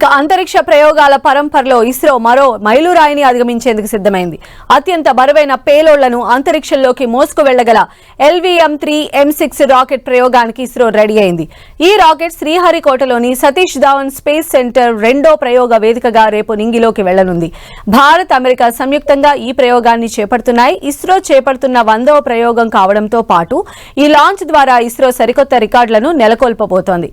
ఇక అంతరిక్ష ప్రయోగాల పరంపరలో ఇస్రో మరో మైలురాయిని అధిగమించేందుకు సిద్ధమైంది. అత్యంత బరువైన పేలోడ్లను అంతరిక్షంలోకి మోసుకు వెళ్లగల LVM-3 M6 రాకెట్ ప్రయోగానికి ఇస్రో రెడీ అయింది. ఈ రాకెట్ శ్రీహరికోటలోని సతీష్ ధావన్ స్పేస్ సెంటర్ రెండో ప్రయోగ వేదికగా రేపు నింగిలోకి వెళ్లనుంది. భారత్, అమెరికా సంయుక్తంగా ఈ ప్రయోగాన్ని చేపడుతున్నాయి. ఇస్రో చేపడుతున్న 100వ ప్రయోగం కావడంతో పాటు ఈ లాంచ్ ద్వారా ఇస్రో సరికొత్త రికార్డులను నెలకొల్పబోతోంది.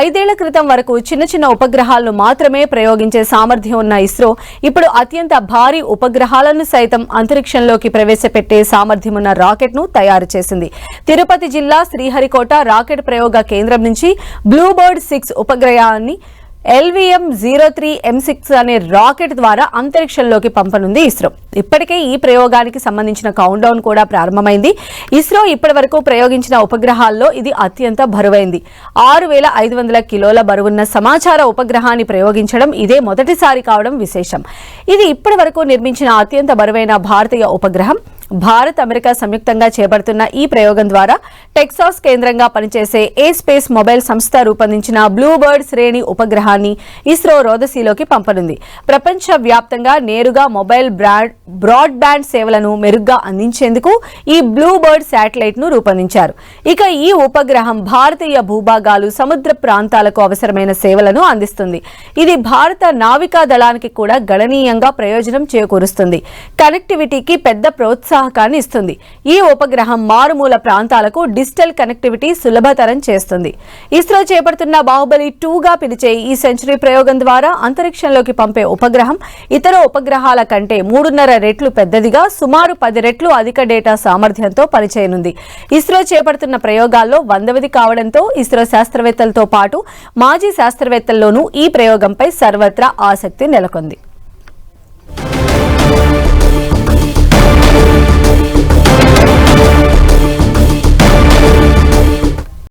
5 ఏళ్ల క్రితం వరకు చిన్న చిన్న ఉపగ్రహాలను మాత్రమే ప్రయోగించే సామర్థ్యం ఉన్న ఇస్రో ఇప్పుడు అత్యంత భారీ ఉపగ్రహాలను సైతం అంతరిక్షంలోకి ప్రవేశపెట్టే సామర్థ్యం ఉన్న రాకెట్ ను తయారు చేసింది. తిరుపతి జిల్లా శ్రీహరికోట రాకెట్ ప్రయోగ కేంద్రం నుంచి బ్లూబర్డ్ 6 ఉపగ్రహాన్ని LVM-03 M6 అనే రాకెట్ ద్వారా అంతరిక్షంలోకి పంపనుంది ఇస్రో. ఇప్పటికే ఈ ప్రయోగానికి సంబంధించిన కౌంట్ డౌన్ కూడా ప్రారంభమైంది. ఇస్రో ఇప్పటి వరకు ప్రయోగించిన ఉపగ్రహాల్లో ఇది అత్యంత బరువైంది. 6500 కిలోల బరువున్న సమాచార ఉపగ్రహాన్ని ప్రయోగించడం ఇదే మొదటిసారి కావడం విశేషం. ఇది ఇప్పటి వరకు నిర్మించిన అత్యంత బరువైన భారతీయ ఉపగ్రహం. భారత్, అమెరికా సంయుక్తంగా చేపడుతున్న ఈ ప్రయోగం ద్వారా టెక్సాస్ కేంద్రంగా పనిచేసే ఏ స్పేస్ మొబైల్ సంస్థ రూపొందించిన బ్లూబర్డ్ శ్రేణి ఉపగ్రహాన్ని ఇస్రో రోదసీలోకి పంపనుంది. ప్రపంచ వ్యాప్తంగా నేరుగా మొబైల్ బ్రాడ్బ్యాండ్ సేవలను మెరుగ్గా అందించేందుకు ఈ బ్లూబర్డ్ శాటిలైట్ ను రూపొందించారు. ఇక ఈ ఉపగ్రహం భారతీయ భూభాగాలు, సముద్ర ప్రాంతాలకు అవసరమైన సేవలను అందిస్తుంది. ఇది భారత నావికా దళానికి కూడా గణనీయంగా ప్రయోజనం చేకూరుస్తుంది. కనెక్టివిటీకి పెద్ద ప్రోత్సాహకాన్ని ఇస్తుంది. ఈ ఉపగ్రహం మారుమూల ప్రాంతాలకు డిజిటల్ కనెక్టివిటీ సులభతరం చేస్తుంది. ఇస్రో చేపడుతున్న బాహుబలి 2గా పిలిచే ఈ సెంచరీ ప్రయోగం ద్వారా అంతరిక్షంలోకి పంపే ఉపగ్రహం ఇతర ఉపగ్రహాల కంటే 3.5 రెట్లు పెద్దదిగా, సుమారు 10 రెట్లు అధిక డేటా సామర్థ్యంతో పనిచేయనుంది. ఇస్రో చేపడుతున్న ప్రయోగాల్లో 100వది కావడంతో ఇస్రో శాస్త్రవేత్తలతో పాటు మాజీ శాస్త్రవేత్తల్లోనూ ఈ ప్రయోగంపై సర్వత్రా ఆసక్తి నెలకొంది.